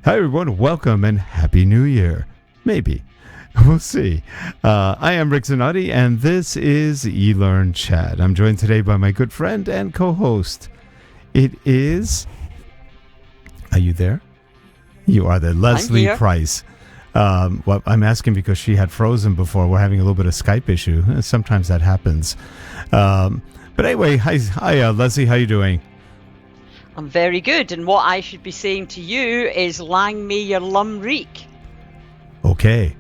Hi, everyone. Welcome and Happy New Year. Maybe. We'll see. I am Rick Zanotti, and this is eLearnChat. I'm joined today by my good friend and co-host. It is... Are you there? You are there. Lesley Price. Well, I'm asking because she had frozen before. We're having a little bit of Skype issue. Sometimes that happens. But anyway, hi Lesley. How you doing? I'm very good, and what I should be saying to you is lang me your lum reek. Okay.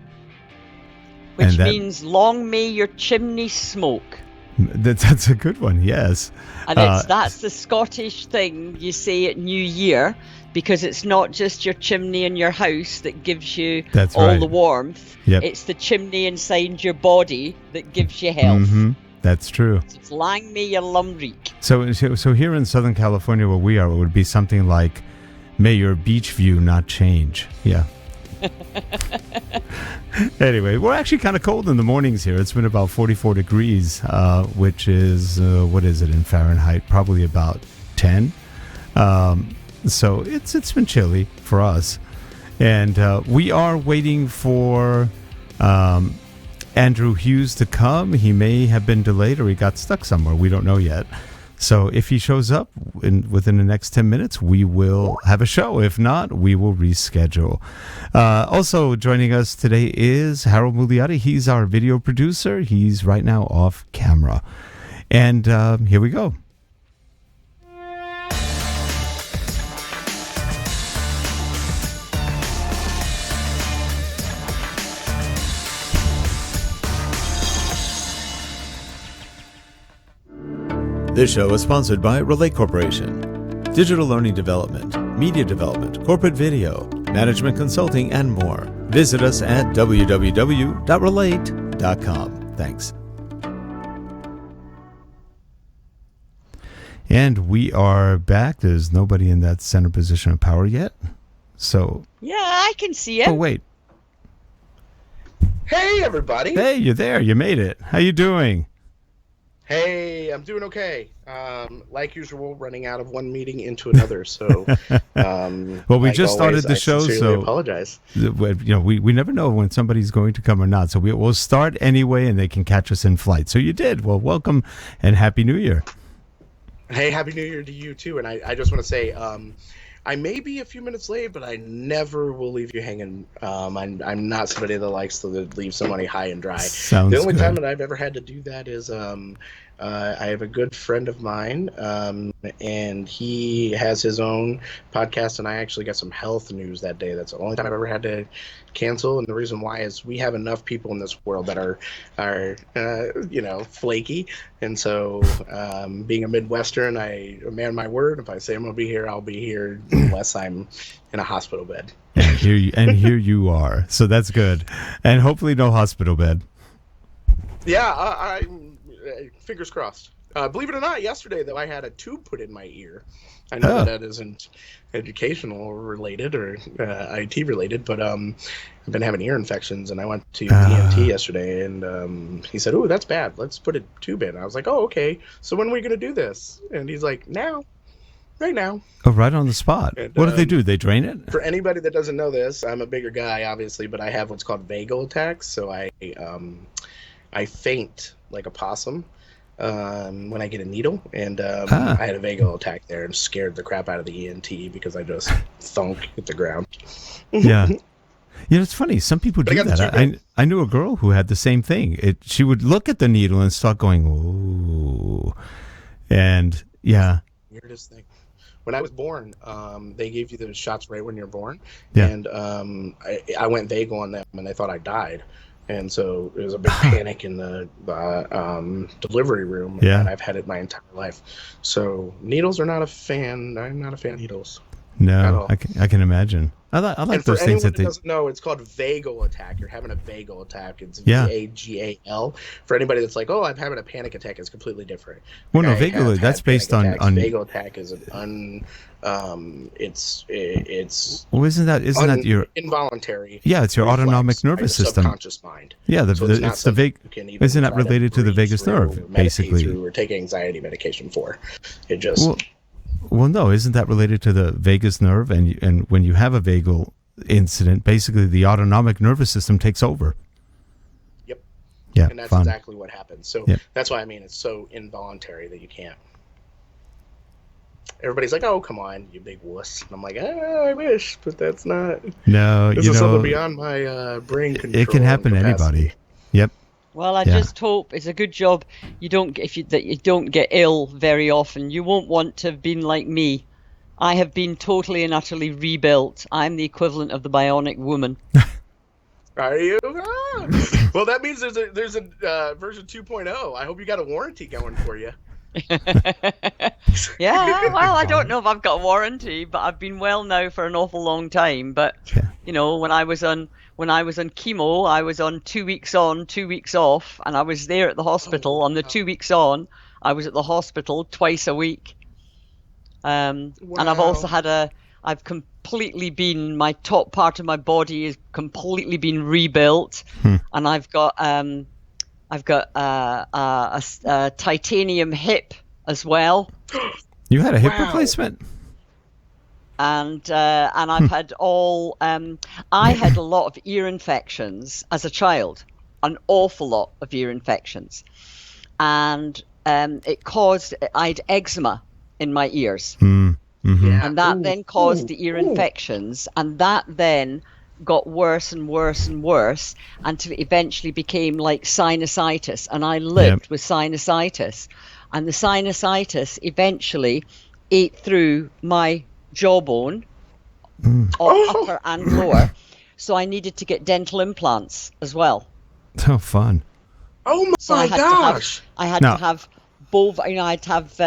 Which means long may your chimney smoke. That's a good one, yes. And that's the Scottish thing you say at New Year, because it's not just your chimney in your house that gives you the warmth. Yep. It's the chimney inside your body that gives you health. Mm-hmm. That's true. So it's lang me your lum reek. So here in Southern California where we are, it would be something like, may your beach view not change. Yeah. Anyway, we're actually kind of cold in the mornings here. It's been about 44 degrees, which is, what is it in Fahrenheit? Probably about 10. So it's been chilly for us. And we are waiting for Andrew Hughes to come. He may have been delayed or he got stuck somewhere. We don't know yet. So if he shows up within the next 10 minutes, we will have a show. If not, we will reschedule. Also joining us today is Harold Muliati. He's our video producer. He's right now off camera. And here we go. This show is sponsored by Relay Corporation. Digital learning development, media development, corporate video, management consulting, and more. Visit us at www.relate.com. Thanks. And we are back. There's nobody in that center position of power yet. So. Yeah, I can see it. Oh, wait. Hey, everybody. Hey, you're there. You made it. How you doing? Hey, I'm doing okay. Like usual, running out of one meeting into another. So, well, we just started the show, so apologize. We never know when somebody's going to come or not. So we'll start anyway, and they can catch us in flight. So you did. Well, welcome and Happy New Year. Hey, Happy New Year to you too. And I just want to say, I may be a few minutes late, but I never will leave you hanging. I'm not somebody that likes to leave somebody high and dry. Sounds the only good. time that I've ever had to do that is I have a good friend of mine, and he has his own podcast, and I actually got some health news that day. That's the only time I've ever had to cancel, and the reason why is we have enough people in this world that are flaky, and so being a Midwestern, I man my word. If I say I'm gonna be here, I'll be here unless I'm in a hospital bed. And here you are. So that's good, and hopefully no hospital bed. Yeah, I fingers crossed. Believe it or not, yesterday though I had a tube put in my ear. I know that isn't educational related or IT related, but I've been having ear infections, and I went to ENT yesterday, and he said, "Oh, that's bad. Let's put a tube in." I was like, "Oh, okay. So when are we gonna do this?" And he's like, "Now, right now." Oh, right on the spot. And, what do they do? They drain it? For anybody that doesn't know this, I'm a bigger guy, obviously, but I have what's called vagal attacks. So I faint like a possum when I get a needle, and I had a vagal attack there and scared the crap out of the ENT because I just thunk hit the ground. Yeah. It's funny. Some people do that. I knew a girl who had the same thing. She would look at the needle and start going, "Ooh," and yeah. Weirdest thing. When I was born, they gave you the shots right when you're born, yeah. And I went vagal on them, and they thought I died. And so it was a big panic in the delivery room, and I've had it my entire life. So needles are not a fan. I'm not a fan of needles. No, I can imagine. I like those things that doesn't know, it's called vagal attack. You're having a vagal attack. It's VAGAL. For anybody that's like, "Oh, I'm having a panic attack," it's completely different. Well, no, vagal. That's based on vagal attack is it's. Well, isn't that your involuntary? Yeah, it's your autonomic nervous system. Subconscious mind. Yeah, it's the vagus. Isn't that related to the vagus nerve, basically? Or take anxiety medication for. It just. Well, no, isn't that related to the vagus nerve? And when you have a vagal incident, basically the autonomic nervous system takes over. Yep. Yeah, and that's fun. exactly what happens. So that's why I mean it's so involuntary that you can't. Everybody's like, "Oh, come on, you big wuss." And I'm like, I wish, but that's not. No, this is something beyond my brain control. It can happen to anybody. Yep. Well, I just hope it's a good job you don't get ill very often. You won't want to have been like me. I have been totally and utterly rebuilt. I'm the equivalent of the Bionic woman. Are you? Ah. Well, that means there's a version 2.0. I hope you got a warranty going for you. Yeah, well, I don't know if I've got a warranty, but I've been well now for an awful long time. But you know, when I was on chemo, I was on 2 weeks on, 2 weeks off, and I was there at the hospital. On the 2 weeks on, I was at the hospital twice a week. And I've also had I've completely been, my top part of my body has completely been rebuilt, and I've got a titanium hip as well. You had a hip replacement? And I've had I had a lot of ear infections as a child, an awful lot of ear infections, and it caused, I had eczema in my ears, and that then caused the ear infections, and that then got worse and worse and worse until it eventually became like sinusitis, and I lived with sinusitis, and the sinusitis eventually ate through my jawbone, upper and lower, so I needed to get dental implants as well. Oh, fun! Oh my gosh! I had to have both. You know, I'd have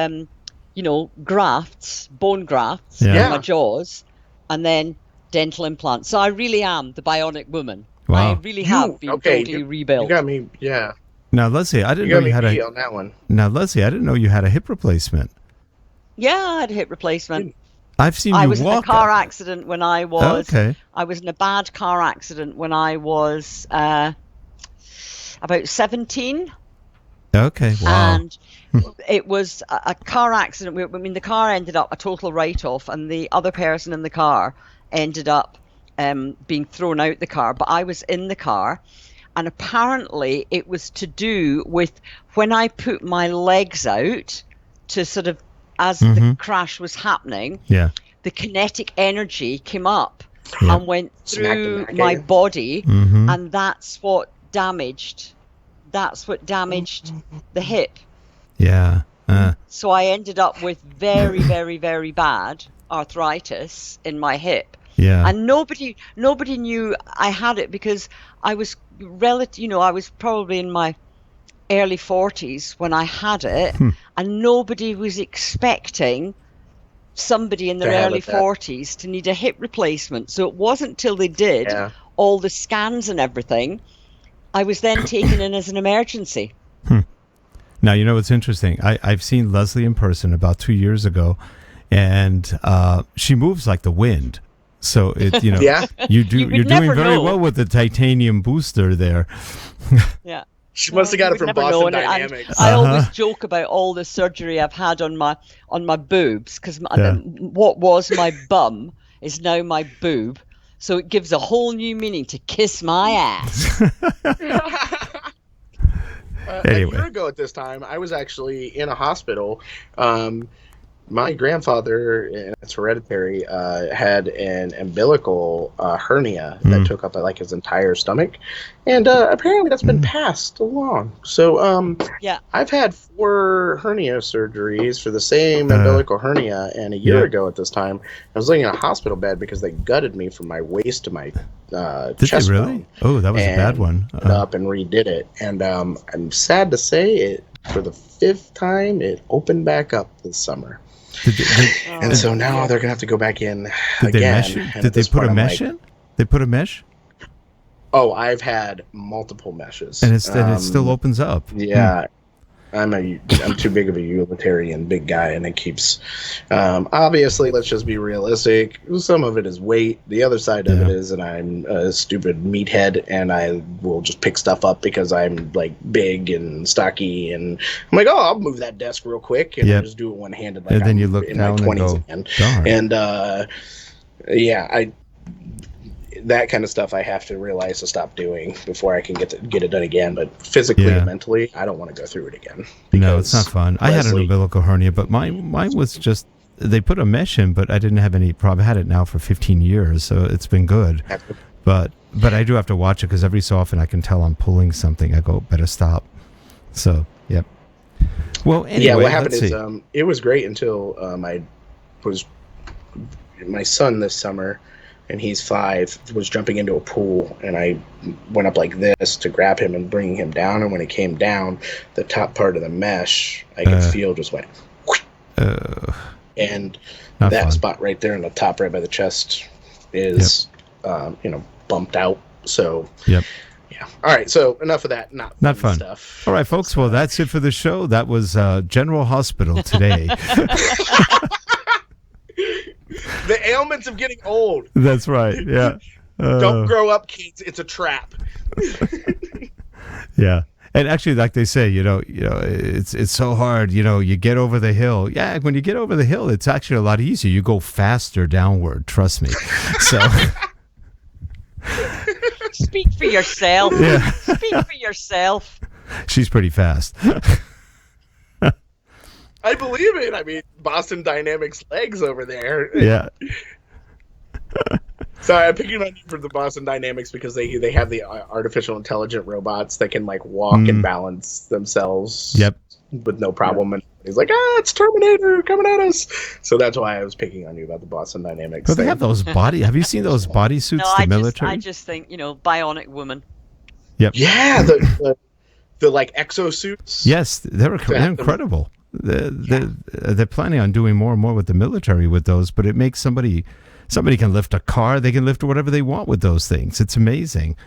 grafts, bone grafts in my jaws, and then dental implants. So I really am the Bionic woman. Wow. I really have been totally rebuilt. You got me, yeah. Now, Lesley, I didn't know you had on that one. Now, Lesley, I didn't know you had a hip replacement. Yeah, I had a hip replacement. I've seen you walk. I was in a car accident when I was. Okay. I was in a bad car accident when I was about 17. Okay. Wow. And it was a car accident. I mean, the car ended up a total write-off, and the other person in the car ended up being thrown out the car. But I was in the car, and apparently it was to do with when I put my legs out to sort of, as the crash was happening, the kinetic energy came up and went through my body, and that's what damaged the hip. Yeah. So I ended up with very, very, very bad arthritis in my hip. Yeah. And nobody knew I had it because I was I was probably in my early 40s when I had it, and nobody was expecting somebody in their early 40s to need a hip replacement. So it wasn't till they did all the scans and everything, I was then taken in as an emergency. Now, you know what's interesting? I've seen Lesley in person about 2 years ago, and she moves like the wind. So you're doing very well with the titanium booster there. Yeah. She must have got it from Boston Dynamics. I always joke about all the surgery I've had on my boobs, because what was my bum is now my boob. So it gives a whole new meaning to kiss my ass. Anyway. A year ago at this time, I was actually in a hospital. My grandfather, and it's hereditary, had an umbilical hernia that took up like his entire stomach, and apparently that's been passed along. So I've had 4 hernia surgeries for the same umbilical hernia, and a year ago at this time, I was laying in a hospital bed because they gutted me from my waist to my chest. Did they really? Bone, oh, that was a bad one. Up and redid it, and I'm sad to say it. For the 5th time, it opened back up this summer. And so now they're gonna have to go back in again. Did they put a mesh in? They put a mesh? Oh, I've had multiple meshes, and it still opens up. Yeah, I'm too big of a utilitarian big guy, and it keeps. Obviously, let's just be realistic. Some of it is weight. The other side of it is, and I'm a stupid meathead, and I will just pick stuff up because I'm like big and stocky, and I'm like, oh, I'll move that desk real quick, and just do it one handed. Like, and then you look in down my 20s and go, again. darn. And that kind of stuff I have to realize to stop doing before I can get it done again. But physically and mentally, I don't want to go through it again. No, it's not fun. I had an umbilical hernia, but mine was just, they put a mesh in, but I didn't have any problem. I had it now for 15 years, so it's been good. But I do have to watch it because every so often I can tell I'm pulling something. I go, better stop. So, yep. Well, anyway, what happened is it was great until my son this summer, and he's 5, was jumping into a pool, and I went up like this to grab him and bring him down, and when he came down, the top part of the mesh I could feel just went and that spot right there in the top right by the chest is bumped out. So yeah. All right, so enough of that not fun stuff. All right, folks, well, that's it for the show. That was General Hospital today. The ailments of getting old. That's right. Yeah. Don't grow up, kids. It's a trap. Yeah. And actually, like they say, it's so hard. You get over the hill. Yeah, when you get over the hill, it's actually a lot easier. You go faster downward. Trust me. So. Speak for yourself. Yeah. Speak for yourself. She's pretty fast. I believe it. I mean, Boston Dynamics legs over there. Yeah. Sorry, I'm picking on you for the Boston Dynamics because they have the artificial intelligent robots that can like walk and balance themselves. Yep. With no problem. And he's like, it's Terminator coming at us. So that's why I was picking on you about the Boston Dynamics. But they have those have you seen those bodysuits? No, the military. I just think Bionic woman. Yep. Yeah, the like exosuits. Yes, they're incredible. They're planning on doing more and more with the military with those, but it makes somebody can lift a car, they can lift whatever they want with those things. It's amazing.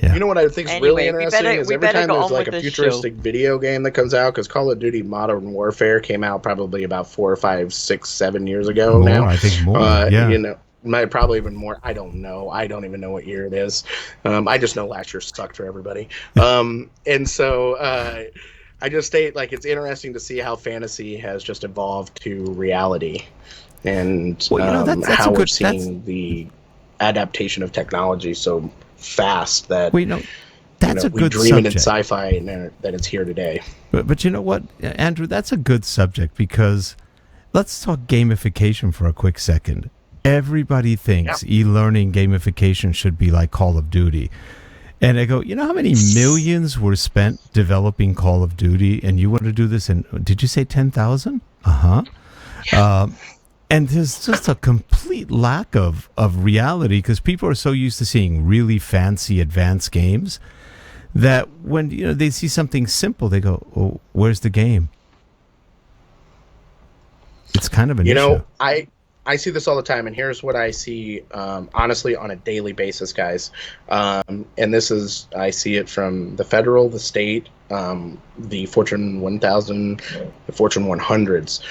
Yeah. You know what I think is really interesting is every time there's like a futuristic video game that comes out, because Call of Duty Modern Warfare came out probably about 4 or 5, 6, 7 years ago now. I think more. Yeah. Probably even more. I don't know. I don't even know what year it is. I just know last year sucked for everybody. And so I just state like it's interesting to see how fantasy has just evolved to reality, and how we're seeing the adaptation of technology so fast that we dream it in sci-fi and that it's here today. But you know what, Andrew, that's a good subject because let's talk gamification for a quick second. Everybody thinks e-learning gamification should be like Call of Duty. And I go, how how many millions were spent developing Call of Duty, and you want to do this in, did you say 10,000? Yeah. And there's just a complete lack of reality because people are so used to seeing really fancy advanced games that when they see something simple, they go, oh, where's the game? It's kind of an issue. I see this all the time, and here's what I see, honestly, on a daily basis, guys. And this is, I see it from the federal, the state, the Fortune 1000, the Fortune 100s.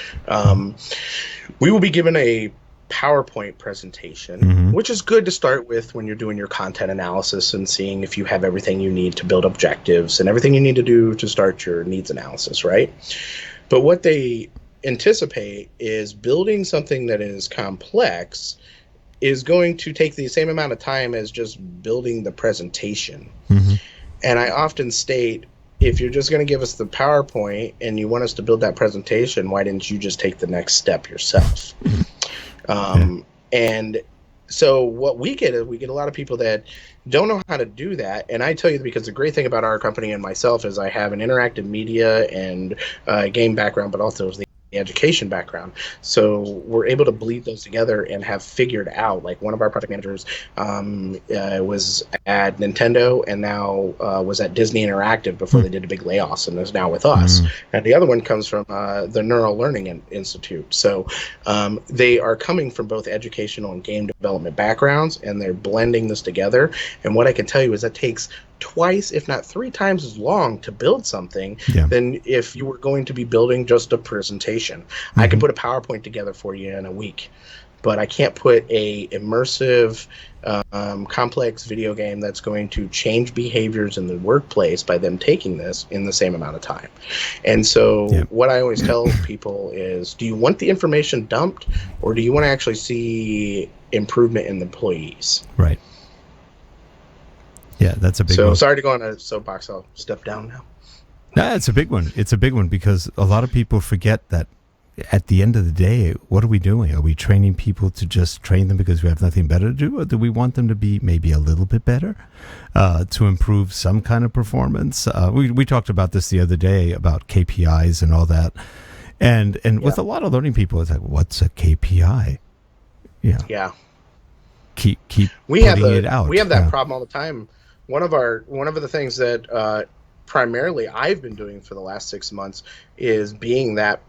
We will be given a PowerPoint presentation, which is good to start with when you're doing your content analysis and seeing if you have everything you need to build objectives and everything you need to do to start your needs analysis, right? But what they anticipate is building something that is complex is going to take the same amount of time as just building the presentation. And I often state, if you're just going to give us the PowerPoint and you want us to build that presentation, why didn't you just take the next step yourself? And so what we get is we get a lot of people that don't know how to do that. And I tell you, because the great thing about our company and myself is I have an interactive media and game background, but also the education background. So we're able to bleed those together and have figured out, like one of our project managers was at Nintendo and now was at Disney Interactive before they did a big layoffs and is now with us. And the other one comes from the Neural Learning Institute. So they are coming from both educational and game development backgrounds, and they're blending this together. And what I can tell you is that takes twice, if not three times as long to build something than if you were going to be building just a presentation. I can put a PowerPoint together for you in a week, but I can't put a immersive, complex video game that's going to change behaviors in the workplace by them taking this in the same amount of time. And so what I always tell people is, do you want the information dumped, or do you want to actually see improvement in the employees? Right. Yeah, that's a big one. So sorry to go on a soapbox. I'll step down now. No, it's a big one. It's a big one because a lot of people forget that at the end of the day, what are we doing? Are we training people to just train them because we have nothing better to do? Or do we want them to be maybe a little bit better, to improve some kind of performance? We talked about this the other day about KPIs and all that. And with a lot of learning people, it's like, what's a KPI? Yeah. Keep putting it out. We have that problem all the time. One of the things that primarily I've been doing for the last 6 months is being that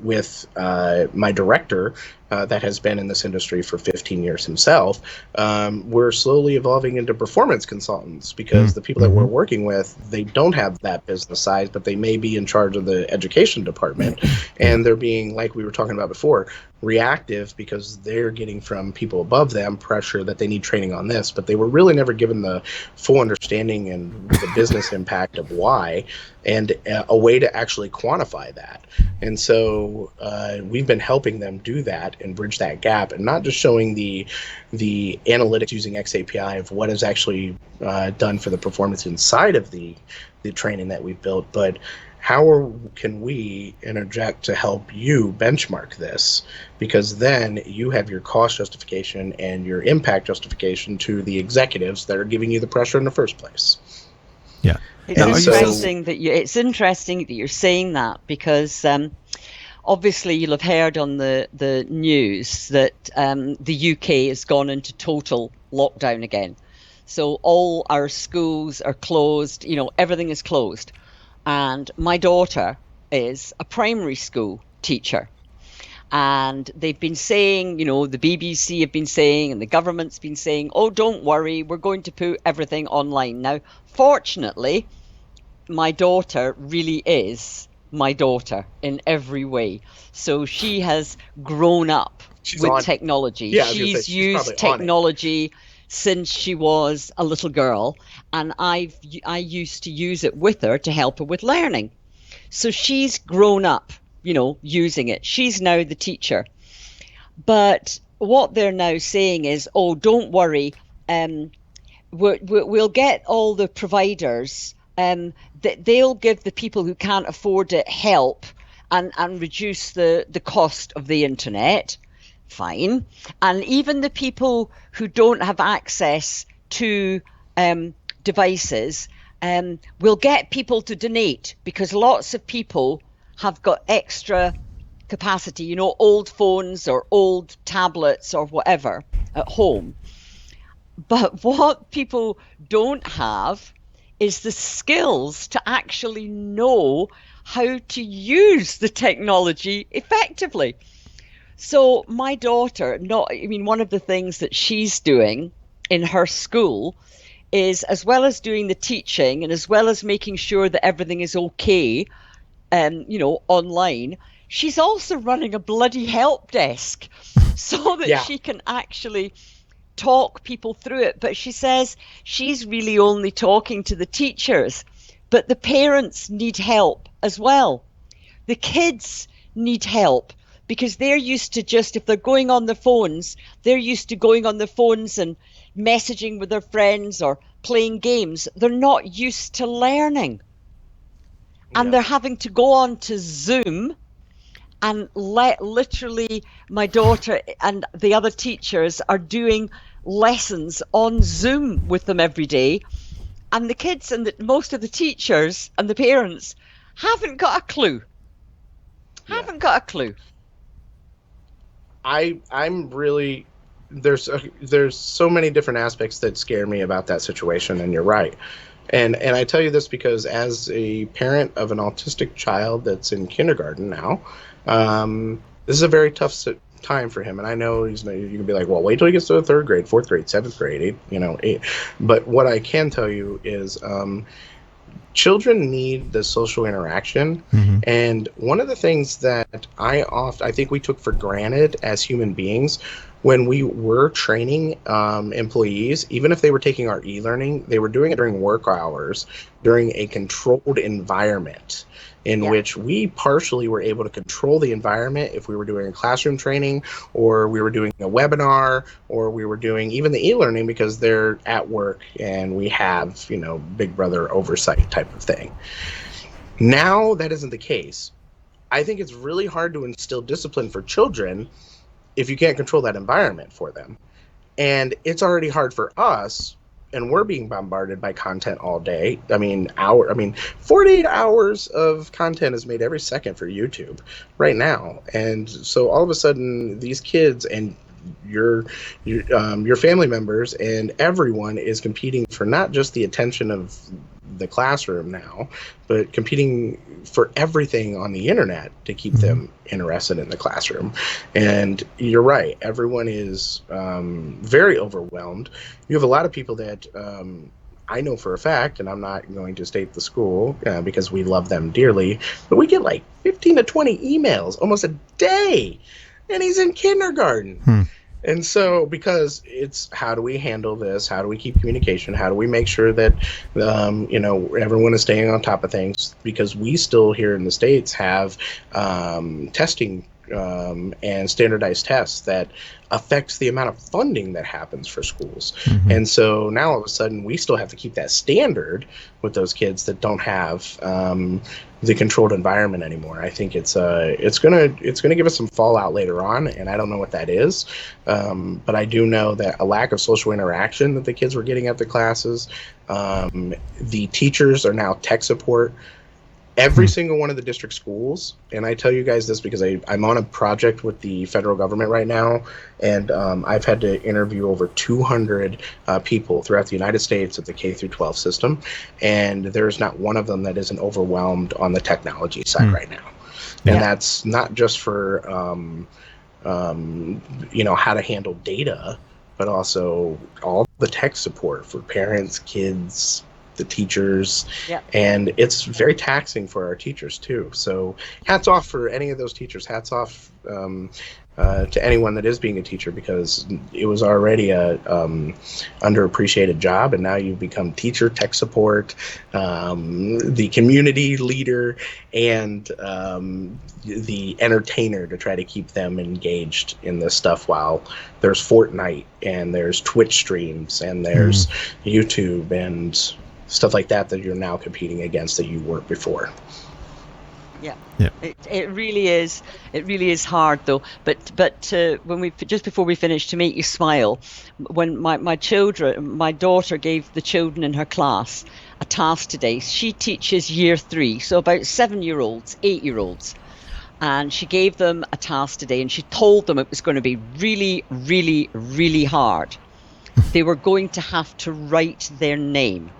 with my director that has been in this industry for 15 years himself. We're slowly evolving into performance consultants because the people that we're working with, they don't have that business side, but they may be in charge of the education department, and they're being, like we were talking about before, reactive because they're getting from people above them pressure that they need training on this, but they were really never given the full understanding and the business impact of why, and a way to actually quantify that. And so we've been helping them do that and bridge that gap, and not just showing the analytics using XAPI of what is actually done for the performance inside of the training that we've built, but how can we interject to help you benchmark this? Because then you have your cost justification and your impact justification to the executives that are giving you the pressure in the first place. Yeah. It's interesting that you're saying that, because obviously you'll have heard on the news that the UK has gone into total lockdown again. So all our schools are closed, everything is closed. And my daughter is a primary school teacher. And they've been saying, the BBC have been saying, and the government's been saying, oh, don't worry, we're going to put everything online. Now, fortunately, my daughter really is my daughter in every way. So she has grown up with technology. Yeah, she's used technology since she was a little girl, and I used to use it with her to help her with learning. So she's grown up, using it. She's now the teacher. But what they're now saying is, oh, don't worry, we'll get all the providers, they'll give the people who can't afford it help and reduce the cost of the internet. Fine. And even the people who don't have access to devices, will get people to donate, because lots of people have got extra capacity, old phones or old tablets or whatever at home. But what people don't have is the skills to actually know how to use the technology effectively. So my daughter, one of the things that she's doing in her school is, as well as doing the teaching and as well as making sure that everything is okay, online, she's also running a bloody help desk so that she can actually talk people through it. But she says she's really only talking to the teachers, but the parents need help as well. The kids need help, because they're used to just, if they're going on the phones, they're used to going on the phones and messaging with their friends or playing games. They're not used to learning. And they're having to go on to Zoom, and literally my daughter and the other teachers are doing lessons on Zoom with them every day. And the kids and most of the teachers and the parents haven't got a clue. I'm really, there's so many different aspects that scare me about that situation, and you're right. And I tell you this because as a parent of an autistic child that's in kindergarten now, this is a very tough time for him, and I know you can be like, well, wait till he gets to the 3rd grade, 4th grade, 7th grade, 8th. But what I can tell you is children need the social interaction, and one of the things that I think we took for granted as human beings when we were training employees, even if they were taking our e-learning, they were doing it during work hours, during a controlled environment in which we partially were able to control the environment if we were doing a classroom training, or we were doing a webinar, or we were doing even the e-learning because they're at work and we have, big brother oversight type of thing. Now that isn't the case. I think it's really hard to instill discipline for children if you can't control that environment for them. And it's already hard for us, and we're being bombarded by content all day. 48 hours of content is made every second for YouTube right now. And so all of a sudden these kids and your family members and everyone is competing for not just the attention of the classroom now, but competing for everything on the internet to keep them interested in the classroom. And you're right, everyone is very overwhelmed. You have a lot of people that I know for a fact, and I'm not going to state the school because we love them dearly, but we get like 15 to 20 emails almost a day, and he's in kindergarten. And so, because it's how do we handle this? How do we keep communication? How do we make sure that, everyone is staying on top of things? Because we still here in the States have testing and standardized tests that affects the amount of funding that happens for schools. And so now all of a sudden we still have to keep that standard with those kids that don't have the controlled environment anymore. I think it's gonna give us some fallout later on, and I don't know what that is, but I do know that a lack of social interaction that the kids were getting at the classes, the teachers are now tech support. Every single one of the district schools, and I tell you guys this because I'm on a project with the federal government right now, and I've had to interview over 200 people throughout the United States at the K through 12 system, and there's not one of them that isn't overwhelmed on the technology side right now. And that's not just for how to handle data, but also all the tech support for parents, kids, the teachers, and it's very taxing for our teachers too. So hats off for any of those teachers. Hats off to anyone that is being a teacher, because it was already a underappreciated job, and now you've become teacher, tech support, the community leader, and the entertainer to try to keep them engaged in this stuff while there's Fortnite and there's Twitch streams and there's YouTube and stuff like that you're now competing against that you weren't before. It really is hard though. But when just before we finish, to make you smile, when my daughter gave the children in her class a task today. She teaches year 3, so about 7-year-olds, 8-year-olds. And she gave them a task today, and she told them it was going to be really, really, really hard. They were going to have to write their name.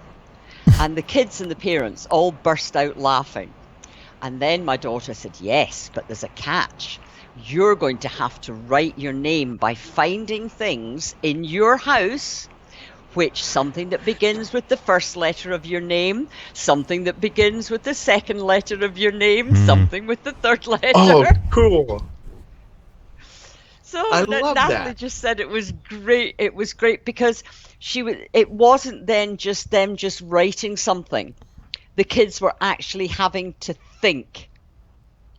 And the kids and the parents all burst out laughing. And then my daughter said, yes, but there's a catch. You're going to have to write your name by finding things in your house, something that begins with the first letter of your name, something that begins with the second letter of your name, something with the third letter. Oh, cool. So Natalie just said it was great. It was great because it wasn't then just them just writing something. The kids were actually having to think,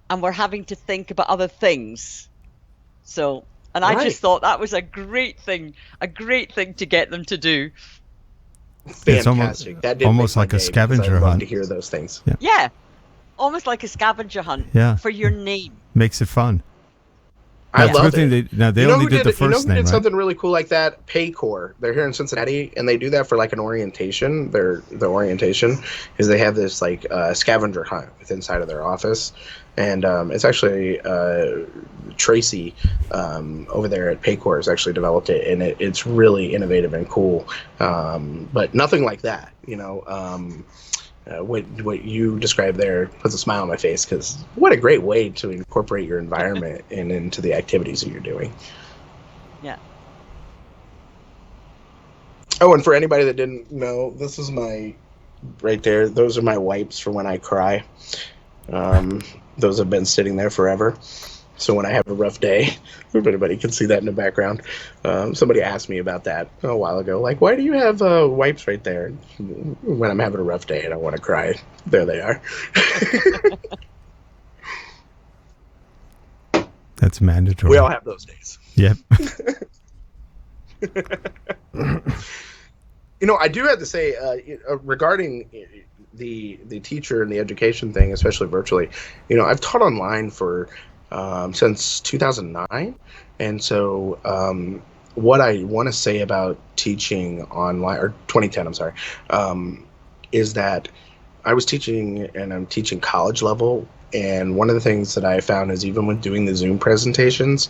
and were having to think about other things. So, and I just thought that was a great thing to get them to do. Fantastic. That did almost like a scavenger hunt. To hear those things. Yeah, almost like a scavenger hunt for your name. Makes it fun. I love it. They only did the first name, right? Something really cool like that? Paycor. They're here in Cincinnati, and they do that for like an orientation. The orientation is they have this like scavenger hunt inside of their office, and it's actually Tracy over there at Paycor has actually developed it, and it's really innovative and cool. But nothing like that, what you described there puts a smile on my face, because what a great way to incorporate your environment and into the activities that you're doing. Yeah. Oh, and for anybody that didn't know, this is right there. Those are my wipes for when I cry. Those have been sitting there forever. So when I have a rough day, everybody can see that in the background. Somebody asked me about that a while ago. Like, why do you have wipes right there? When I'm having a rough day and I want to cry, there they are. That's mandatory. We all have those days. Yep. I do have to say, regarding the teacher and the education thing, especially virtually, I've taught online for since 2009, and so what I want to say about teaching online, or 2010, I'm sorry, is that I was teaching, and I'm teaching college level. And one of the things that I found is, even with doing the Zoom presentations,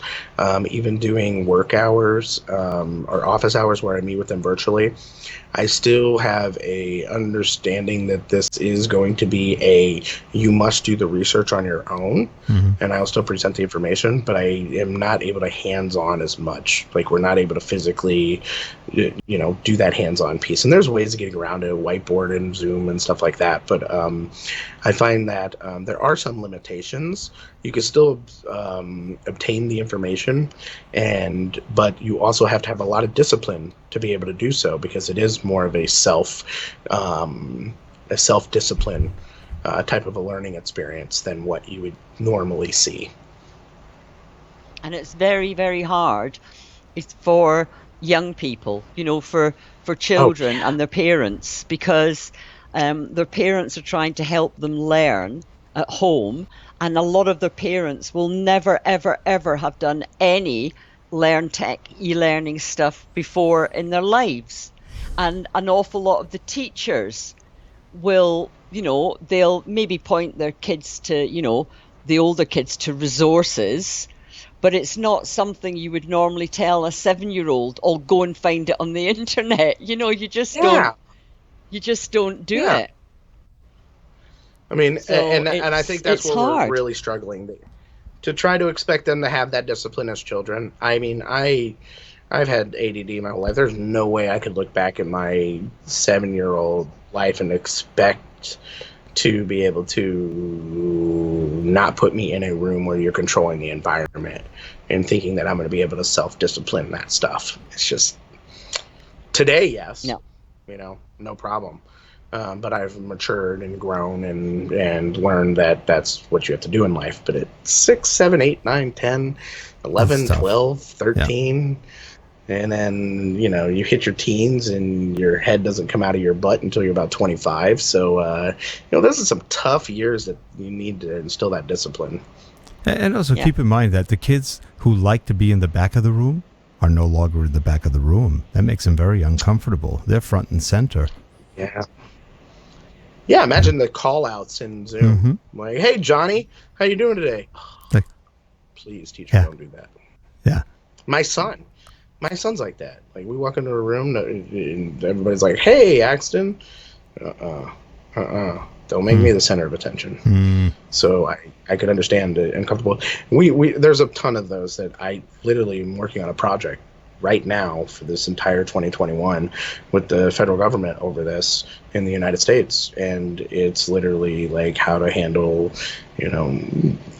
even doing work hours or office hours where I meet with them virtually, I still have a understanding that this is going to be you must do the research on your own, and I'll still present the information, but I am not able to hands-on as much. Like, we're not able to physically, do that hands-on piece. And there's ways of getting around it, whiteboard and Zoom and stuff like that. But I find that there are some limitations. You can still obtain the information, but you also have to have a lot of discipline to be able to do so, because it is more of a self-discipline type of a learning experience than what you would normally see. And it's very, very hard. It's for young people, for children and their parents, because their parents are trying to help them learn at home, and a lot of their parents will never, ever, ever have done any e-learning stuff before in their lives. And an awful lot of the teachers will, they'll maybe point their kids to, the older kids to resources, but it's not something you would normally tell a 7-year-old, "Oh, go and find it on the internet." You just don't do it. I mean, So and I think that's where hard. we're really struggling to try to expect them to have that discipline as children. I mean, I've had ADD my whole life. There's no way I could look back at my 7-year-old life and expect to be able to not put me in a room where you're controlling the environment and thinking that I'm going to be able to self-discipline that stuff. It's just, today, yes. No. No problem. But I've matured and grown and learned that that's what you have to do in life. But at 6, 7, 8, 9, 10, 11, 12, 13, and then, you hit your teens and your head doesn't come out of your butt until you're about 25. So, those are some tough years that you need to instill that discipline. And also keep in mind that the kids who like to be in the back of the room are no longer in the back of the room. That makes them very uncomfortable. They're front and center. Yeah, imagine the call-outs in Zoom. Like, "Hey, Johnny, how you doing today?" Please, teacher, don't do that. Yeah. My son's like that. Like, we walk into a room and everybody's like, "Hey, Axton." Don't make me the center of attention. So I could understand it uncomfortable. There's a ton of those that I literally am working on a project right now for this entire 2021 with the federal government over this in the United States, and it's literally like how to handle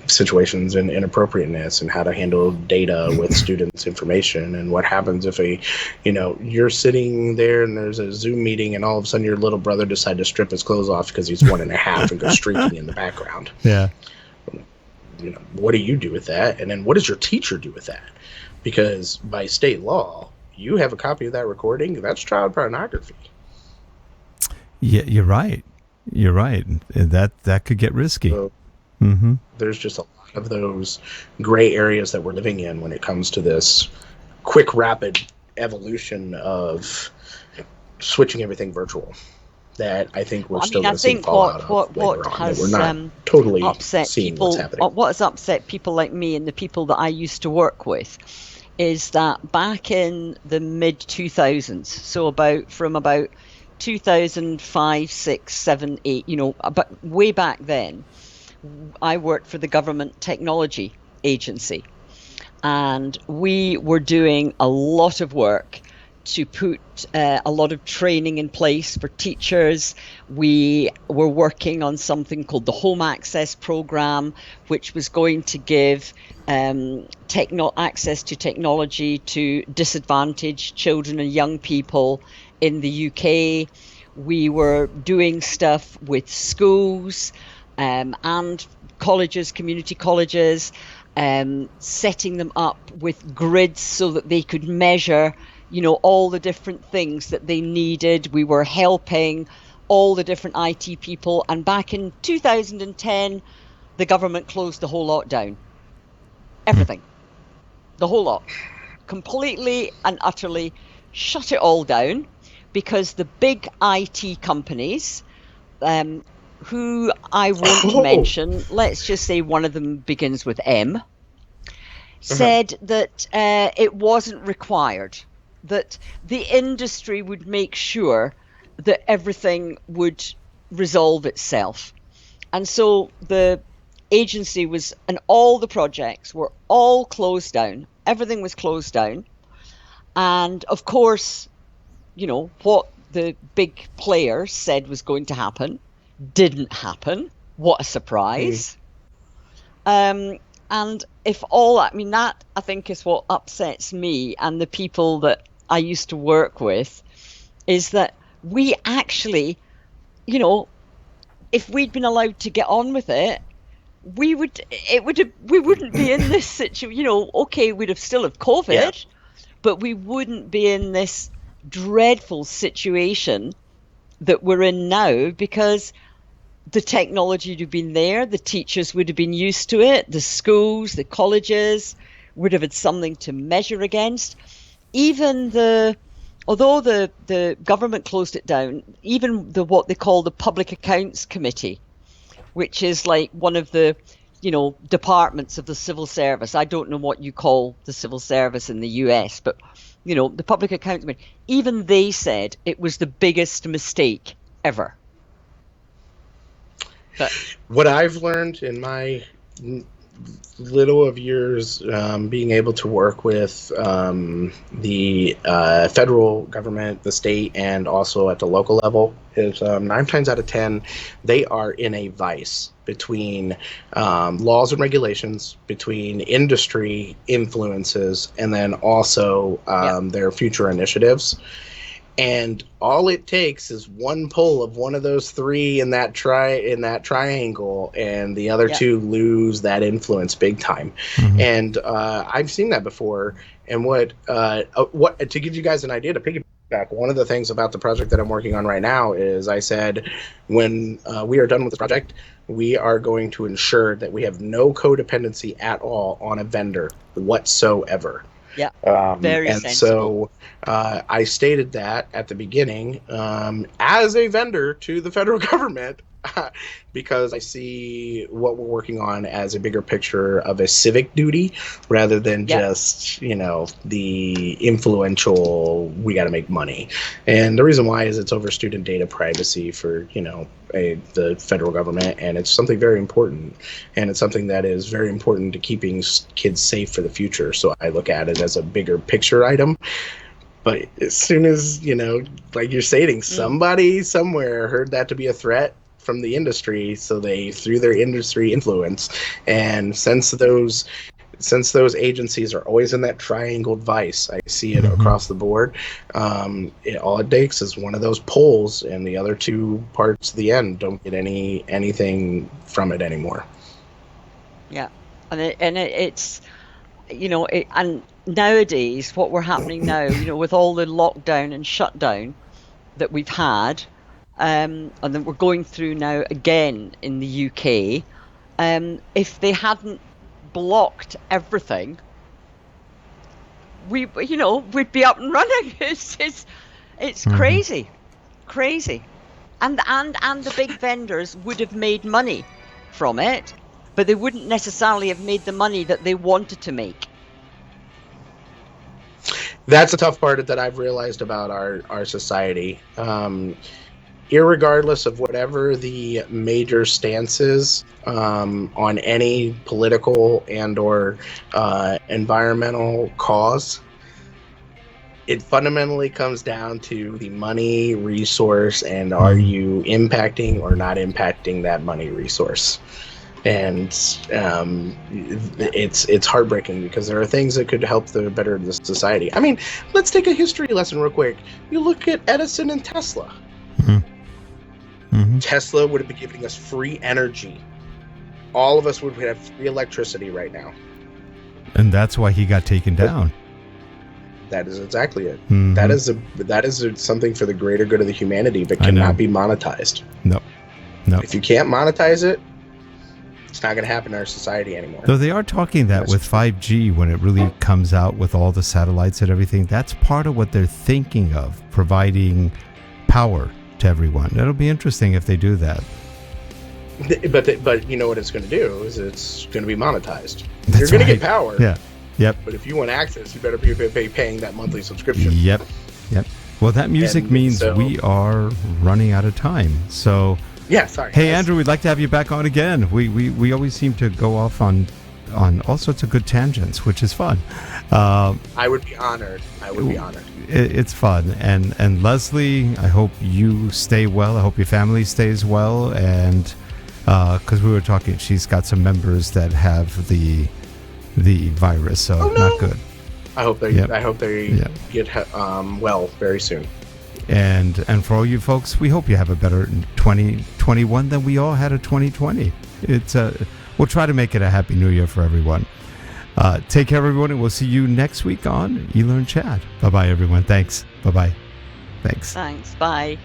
situations and inappropriateness, and how to handle data with students' information, and what happens if you're sitting there and there's a Zoom meeting and all of a sudden your little brother decided to strip his clothes off because he's 1.5 and go streaking in the background. What do you do with that? And then what does your teacher do with that? Because by state law, you have a copy of that recording. That's child pornography. Yeah, you're right. That could get risky. So there's just a lot of those gray areas that we're living in when it comes to this quick, rapid evolution of switching everything virtual. That I think we're still going to see fallout of later on. That we're not totally seeing what's happening. What has upset people like me and the people that I used to work with is that back in the mid 2000s, so from about 2005, 6, 7, 8, but way back then, I worked for the Government Technology Agency, and we were doing a lot of work to put a lot of training in place for teachers. We were working on something called the Home Access Program, which was going to give access to technology to disadvantaged children and young people in the UK. We were doing stuff with schools and colleges, community colleges, setting them up with grids so that they could measure all the different things that they needed. We were helping all the different IT people. And back in 2010, the government closed the whole lot down. Everything. The whole lot. Completely and utterly shut it all down, because the big IT companies, who I won't mention, let's just say one of them begins with M, said that it wasn't required, that the industry would make sure that everything would resolve itself. And so the agency and all the projects were all closed down. Everything was closed down. And of course, what the big players said was going to happen didn't happen. What a surprise. And if that I think is what upsets me and the people that I used to work with, is that we actually, if we'd been allowed to get on with it, we wouldn't be in this situation. Okay, we'd have still have COVID, but we wouldn't be in this dreadful situation that we're in now, because the technology would have been there, the teachers would have been used to it, the schools, the colleges would have had something to measure against. Even although the government closed it down, even what they call the Public Accounts Committee, which is like one of the departments of the civil service. I don't know what you call the civil service in the US, but the Public Accounts Committee, even they said it was the biggest mistake ever. But what I've learned in my little of years being able to work with the federal government, the state, and also at the local level is 9 times out of 10, they are in a vice between laws and regulations, between industry influences, and then also their future initiatives. And all it takes is one pull of one of those three in that triangle, and the other two lose that influence big time. Mm-hmm. And I've seen that before. And what to give you guys an idea, to piggyback, one of the things about the project that I'm working on right now is I said, when we are done with this project, we are going to ensure that we have no codependency at all on a vendor whatsoever. Yeah, very and sensible. So I stated that at the beginning as a vendor to the federal government, because I see what we're working on as a bigger picture of a civic duty rather than just, the influential, we got to make money. And the reason why is it's over student data privacy for, the federal government, and it's something very important, and it's something that is very important to keeping kids safe for the future. So I look at it as a bigger picture item. But as soon as, like you're stating, somebody somewhere heard that to be a threat from the industry, so they threw their industry influence. And since those agencies are always in that triangled vice, I see it across the board. All it takes is one of those polls, and the other two parts of the end don't get anything from it anymore. Yeah, it's and nowadays what we're happening now, with all the lockdown and shutdown that we've had, and that we're going through now again in the UK, if they hadn't blocked everything, we'd be up and running. It's crazy, and the big vendors would have made money from it, but they wouldn't necessarily have made the money that they wanted to make. That's a tough part that I've realized about our society. Irregardless of whatever the major stance is on any political and or environmental cause, it fundamentally comes down to the money resource, and are you impacting or not impacting that money resource? And it's heartbreaking, because there are things that could help the better the society. I mean, let's take a history lesson real quick. You look at Edison and Tesla. Tesla would have been giving us free energy. All of us would have free electricity right now. And that's why he got taken down. That is exactly it. That is something for the greater good of the humanity, but cannot be monetized. No. If you can't monetize it, it's not going to happen in our society anymore. Though they are talking that with 5G, when it really comes out with all the satellites and everything, that's part of what they're thinking of, providing power to everyone. It'll be interesting if they do that. But you know what it's going to do is it's going to be monetized. That's You're going right. to get power. Yeah. Yep. But if you want access, you better be paying that monthly subscription. Yep. Well, that music means we are running out of time. So, yeah, sorry. Hey, Andrew, we'd like to have you back on again. We always seem to go off on all sorts of good tangents, which is fun. I would be honored. It's fun. And Lesley, I hope you stay well. I hope your family stays well. And because we were talking, she's got some members that have the virus, so not good. I hope they get well very soon. And for all you folks, we hope you have a better 2021 than we all had a 2020. We'll try to make it a happy new year for everyone. Take care, everyone, and we'll see you next week on eLearnChat. Bye-bye, everyone. Thanks. Bye-bye. Thanks. Thanks. Bye.